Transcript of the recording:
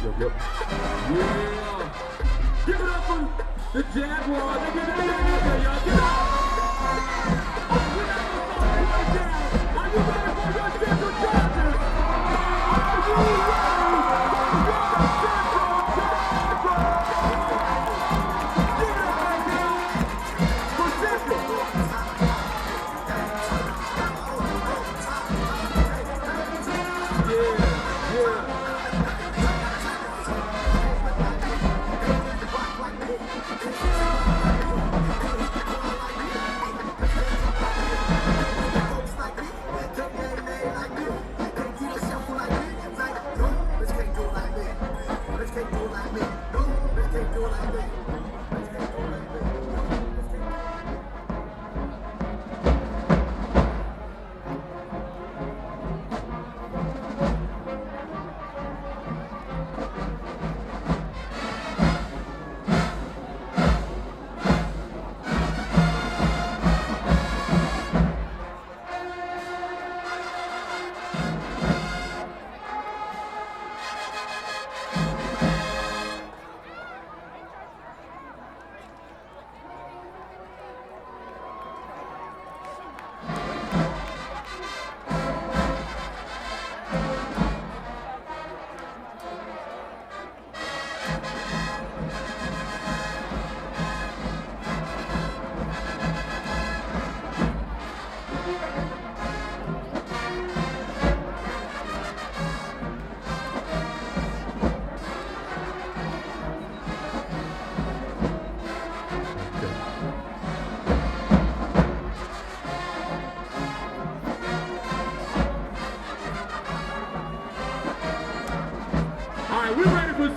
Yo, yo. Yeah. Give it up for the Jaguars. They give it up for y'all. Give it up. Oh, we got the song right down. Are you ready for your Central Chargers? Are you ready for your Central Chargers? Give it up right now for Central. Yeah, yeah. All right, we're ready for